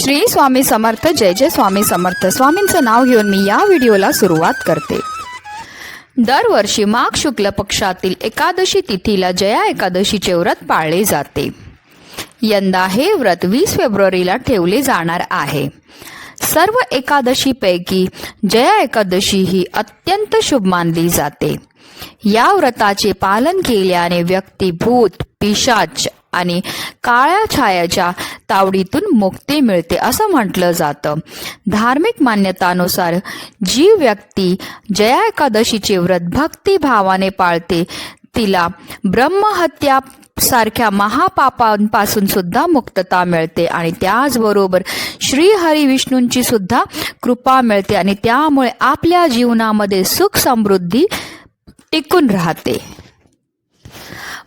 श्री स्वामी समर्थ. जय जय स्वामी समर्थ. स्वामींचं नाव घेऊन मी या व्हिडिओला सुरुवात करते. दरवर्षी माघ शुक्ल पक्षातील एकादशी तिथीला जया एकादशीचे व्रत पाळले जाते. यंदा हे व्रत 20 फेब्रुवारीला ठेवले जाणार आहे. सर्व एकादशीपैकी जया एकादशी ही अत्यंत शुभ मानली जाते. या व्रताचे पालन केल्याने व्यक्ती भूत, पिशाच आणि काळ्या छायाच्या तावडीतून मुक्ती मिळते असं म्हटलं जातं. धार्मिक मान्यतानुसार जी व्यक्ती जया एकादशीचे व्रत भक्तिभावाने पाळते तिला ब्रह्महत्या सारख्या महापापांपासून सुद्धा मुक्तता मिळते आणि त्याचबरोबर श्री हरी विष्णूंची सुद्धा कृपा मिळते आणि त्यामुळे आपल्या जीवनामध्ये सुख समृद्धी टिकून राहते.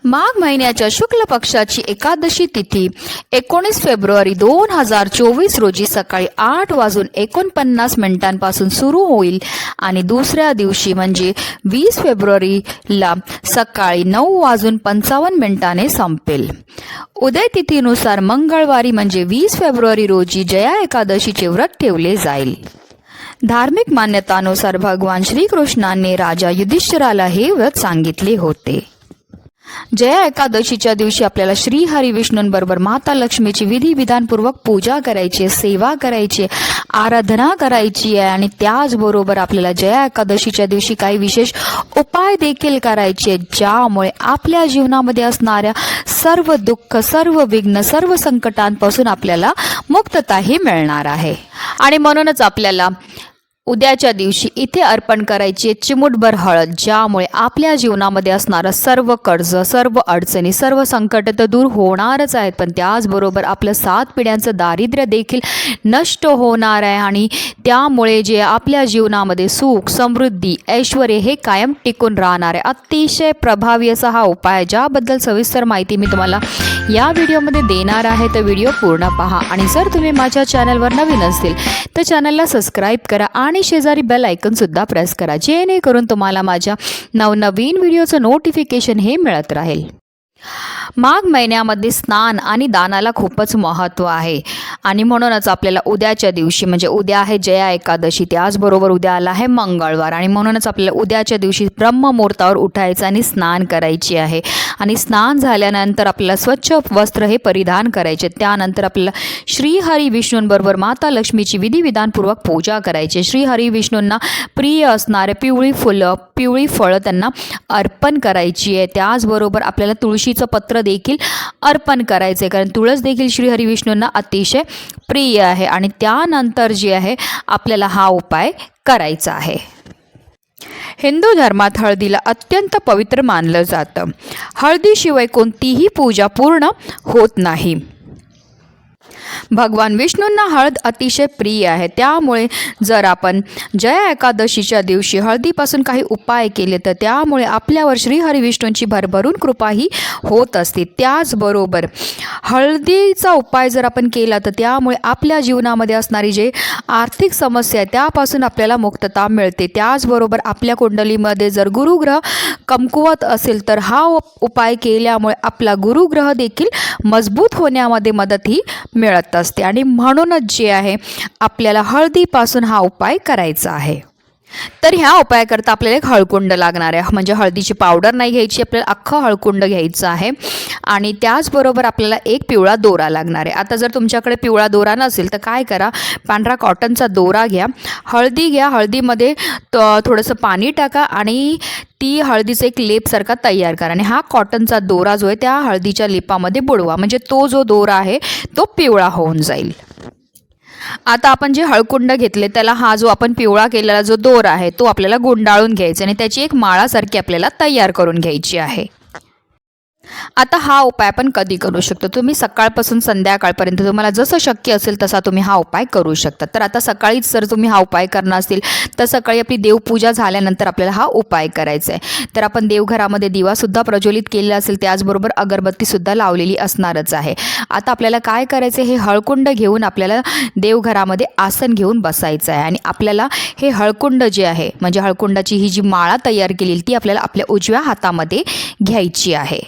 माघ महिन्याच्या शुक्ल पक्षाची एकादशी तिथी 19 फेब्रुवारी 2024 रोजी सकाळी 8:49 सुरू होईल आणि दुसऱ्या दिवशी म्हणजे 20 फेब्रुवारीला सकाळी 9:55 संपेल. उदय तिथीनुसार मंगळवारी म्हणजे 20 फेब्रुवारी रोजी जया एकादशीचे व्रत ठेवले जाईल. धार्मिक मान्यतानुसार भगवान श्रीकृष्णाने राजा युधिष्ठिराला हे व्रत सांगितले होते. जया एकादशीच्या दिवशी आपल्याला श्री हरी विष्णूंबरोबर माता लक्ष्मीची विधिविधानपूर्वक पूजा करायची, सेवा करायची, आराधना करायची आहे आणि त्याचबरोबर आपल्याला जया एकादशीच्या दिवशी काही विशेष उपाय देखील करायचे ज्यामुळे आपल्या जीवनामध्ये असणाऱ्या सर्व दुःख, सर्व विघ्न, सर्व संकटांपासून आपल्याला मुक्तताही मिळणार आहे. आणि म्हणूनच आपल्याला उद्याच्या दिवशी इथे अर्पण करायची चिमूटभर हळद, ज्यामुळे आपल्या जीवनामध्ये असणारं सर्व कर्ज, सर्व अडचणी, सर्व संकट तर दूर होणारच आहेत, पण त्याचबरोबर आपलं 7 पिढ्यांचं दारिद्र्य देखील नष्ट होणार आहे आणि त्यामुळे जे आपल्या जीवनामध्ये सुख, समृद्धी, ऐश्वर हे कायम टिकून राहणार आहे. अतिशय प्रभावी असा हा उपाय आहे, ज्याबद्दल सविस्तर माहिती मी तुम्हाला या व्हिडिओमध्ये देणार आहे, तर व्हिडिओ पूर्ण पहा. आणि जर तुम्ही माझ्या चॅनलवर नवीन असतील तर चॅनलला सबस्क्राईब करा आणि शेजारी बेल आयकॉन सुद्धा प्रेस करा, जेणेकरून तुम्हाला माझ्या नवनवीन व्हिडिओचं नोटिफिकेशन हे मिळत राहील. माघ महिन्यामध्ये स्नान आणि दानाला खूपच महत्त्व आहे आणि म्हणूनच आपल्याला उद्याच्या दिवशी म्हणजे उद्या आहे जया एकादशी, त्याचबरोबर उद्या आला आहे मंगळवार आणि म्हणूनच आपल्याला उद्याच्या दिवशी ब्रह्ममुहूर्तावर उठायचं आणि स्नान करायची आहे. आणि स्नान झाल्यानंतर आपल्याला स्वच्छ वस्त्र हे परिधान करायचे. त्यानंतर आपल्याला श्री हरी विष्णूंबरोबर माता लक्ष्मीची विधिविधानपूर्वक पूजा करायची. श्री हरी विष्णूंना प्रिय असणारे पिवळी फुलं, पिवळी फळं त्यांना अर्पण करायची आहे. त्याचबरोबर आपल्याला तुळशीचं पत्र देखील अर्पण करायचे, कारण तुळस देखील श्री हरी विष्णूंना अतिशय प्रिय आहे. आणि त्यानंतर जे आहे आपल्याला हा उपाय करायचा आहे. हिंदू धर्मात हळदीला अत्यंत पवित्र मानलं जातं. हळदीशिवाय कोणतीही पूजा पूर्ण होत नाही. भगवान विष्णूंना हळद अतिशय प्रिय आहे, त्यामुळे जर आपण जया एकादशीच्या दिवशी हळदीपासून काही उपाय केले तर त्यामुळे आपल्यावर श्री हरी विष्णूंची भरभरून कृपाही होत असते. त्याचबरोबर हळदीचा उपाय जर आपण केला तर त्यामुळे आपल्या जीवनामध्ये असणारी जे आर्थिक समस्या आहे त्यापासून आपल्याला मुक्तता मिळते. त्याचबरोबर आपल्या कुंडलीमध्ये जर गुरुग्रह कमकुवत असेल तर हा उपाय केल्यामुळे आपला गुरुग्रह देखील मजबूत होण्यामध्ये मदतही मिळत असते. आणि म्हणूनच जे आहे आपल्याला हळदीपासून हा उपाय करायचा आहे. तर ह्या उपायाकरता आपल्याला एक हळकुंड लागणार आहे, म्हणजे हळदीची पावडर नाही घ्यायची, आपल्याला अख्खं हळकुंड घ्यायचं आहे. आणि त्याचबरोबर आपल्याला एक पिवळा दोरा लागणार आहे. आता जर तुमच्याकडे पिवळा दोरा नसेल तर काय करा, पांढरा कॉटनचा दोरा घ्या, हळदी घ्या, हळदीमध्ये थोडंसं पाणी टाका आणि ती हळदीचा एक लेपसारखा तयार करा आणि हा कॉटनचा दोरा जो आहे त्या हळदीच्या लेपामध्ये बुडवा, म्हणजे तो जो दोरा आहे तो पिवळा होऊन जाईल. आता आपण जे हळकुंड घेतले त्याला हा जो आपण पिवळा केलेला जो दोरा आहे तो आपल्याला गुंडाळून घ्यायचा आणि त्याची एक माळासारखी आपल्याला तयार करून घ्यायची आहे. आता हा उपाय आपण कधी करू शकतो, तुम्ही सकाळपासून संध्याकाळपर्यंत तुम्हाला जसं शक्य असेल तसा तुम्ही हा उपाय करू शकता. तर आता सकाळीच जर तुम्ही हा उपाय करणार असेल तर सकाळी आपली देवपूजा झाल्यानंतर आपल्याला हा उपाय करायचा आहे. तर आपण देवघरामध्ये दिवासुद्धा प्रज्वलित केलेला असेल, त्याचबरोबर अगरबत्तीसुद्धा लावलेली असणारच आहे. आता आपल्याला काय करायचं, हे हळकुंड घेऊन आपल्याला देवघरामध्ये आसन घेऊन बसायचं आहे आणि आपल्याला हे हळकुंड जे आहे म्हणजे हळकुंडाची ही जी माळा तयार केलेली ती आपल्याला आपल्या उजव्या हातामध्ये घ्यायची आहे.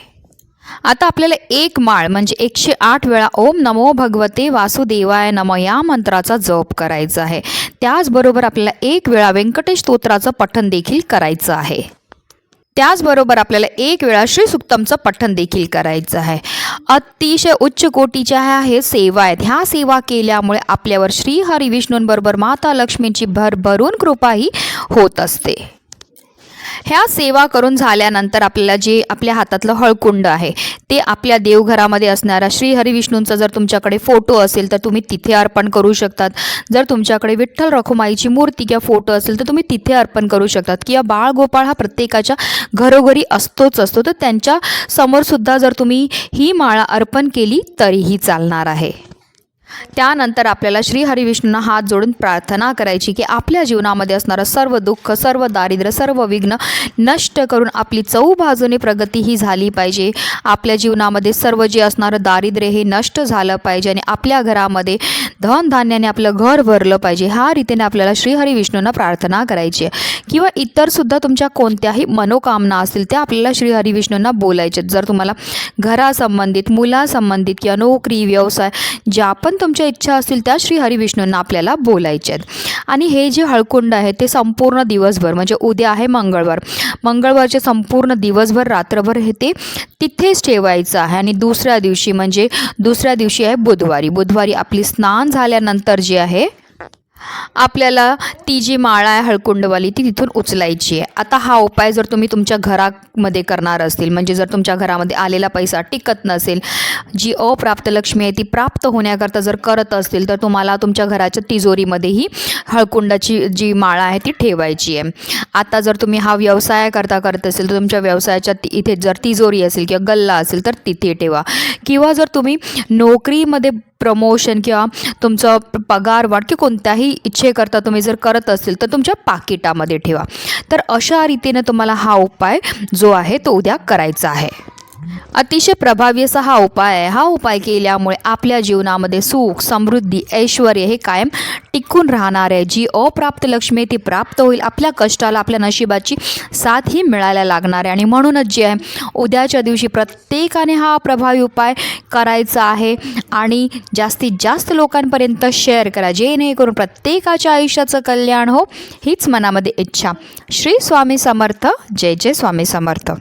आता आपल्याला एक माळ म्हणजे 108 वेळा ओम नमो भगवते वासुदेवाय नमः या मंत्राचा जप करायचा आहे. त्याचबरोबर आपल्याला एक वेळा व्यंकटेश स्तोत्राचं पठण देखील करायचं आहे. त्याचबरोबर आपल्याला एक वेळा श्री सुक्तमचं पठण देखील करायचं आहे. अतिशय उच्च कोटीच्या ह्या सेवा आहेत. ह्या सेवा केल्यामुळे आपल्यावर श्री हरी विष्णूंबरोबर माता लक्ष्मीची भरभरून कृपाही होत असते. ह्या सेवा करून झाल्यानंतर आपल्याला जे आपल्या हातातलं हळकुंड आहे ते आपल्या देवघरामध्ये असणारा श्री हरी विष्णूंचा जर तुमच्याकडे फोटो असेल तर तुम्ही तिथे अर्पण करू शकतात. जर तुमच्याकडे विठ्ठल रखुमाईची मूर्ती किंवा फोटो असेल तर तुम्ही तिथे अर्पण करू शकतात. किंवा बाळगोपाळ हा प्रत्येकाच्या घरोघरी असतो. तर त्यांच्या समोरसुद्धा जर तुम्ही ही माळा अर्पण केली तरीही चालणार आहे. त्यानंतर आपल्याला श्री हरी विष्णूंना हात जोडून प्रार्थना करायची की आपल्या जीवनामध्ये असणारं सर्व दुःख, सर्व दारिद्र्य, सर्व विघ्न नष्ट करून आपली चौबाजूने प्रगती ही झाली पाहिजे. आपल्या जीवनामध्ये सर्व जे असणारं दारिद्र्य हे नष्ट झालं पाहिजे आणि आपल्या घरामध्ये धनधान्याने आपलं घर भरलं पाहिजे. ह्या रीतीने आपल्याला श्री हरी विष्णूंना प्रार्थना करायची आहे. किंवा इतरसुद्धा तुमच्या कोणत्याही मनोकामना असतील त्या आपल्याला श्री हरी विष्णूंना बोलायचे. जर तुम्हाला घरासंबंधित, मुलासंबंधित किंवा नोकरी, व्यवसाय ज्या पण तुमच्या इच्छा असतील त्या श्री हरी विष्णूंना आपल्याला बोलायचे आहेत. आणि हे जे हळकुंड आहे ते संपूर्ण दिवसभर म्हणजे उद्या आहे मंगळवारचे संपूर्ण दिवसभर रात्रभर हे ते तिथेच ठेवायचं आहे. आणि दुसऱ्या दिवशी आहे बुधवारी आपली स्नान झाल्यानंतर जे आहे आपल्याला ती जी माळा आहे हळकुंडवाली ती तिथून उचलायची आहे. आता हा उपाय जर तुम्ही तुमच्या घरामध्ये करणार असतील म्हणजे जर तुमच्या घरामध्ये आलेला पैसा टिकत नसेल, जी अप्राप्त लक्ष्मी आहे ती प्राप्त होण्याकरता जर करत असतील तर तुम्हाला तुमच्या घराच्या तिजोरीमध्येही हळकुंडाची जी माळा आहे ती ठेवायची आहे. आता जर तुम्ही हा व्यवसाय करत असेल तर तुमच्या व्यवसायाच्या इथे जर तिजोरी असेल किंवा गल्ला असेल तर तिथे ठेवा. किंवा जर तुम्ही नोकरीमध्ये प्रमोशन किंवा तुमचं पगार वाढ की कोणत्याही इच्छेकरता तुम्ही जर करत असेल तर तुमच्या पाकिटामध्ये ठेवा. तर अशा रीतीने तुम्हाला हा उपाय जो आहे तो उद्या करायचा आहे. अतिशय प्रभावी असा हा उपाय आहे. हा उपाय केल्यामुळे आपल्या जीवनामध्ये सुख, समृद्धी, ऐश्वर हे कायम टिकून राहणार आहे. जी अप्राप्त लक्ष्मी आहे ती प्राप्त होईल. आपल्या कष्टाला, आपल्या नशिबाची साथ ही मिळायला लागणार आहे. आणि म्हणूनच जे आहे उद्याच्या दिवशी प्रत्येकाने हा प्रभावी उपाय करायचा आहे आणि जास्तीत जास्त लोकांपर्यंत शेअर करा जेणेकरून प्रत्येकाच्या आयुष्याचं कल्याण हो हीच मनामध्ये इच्छा. श्री स्वामी समर्थ. जय जय स्वामी समर्थ.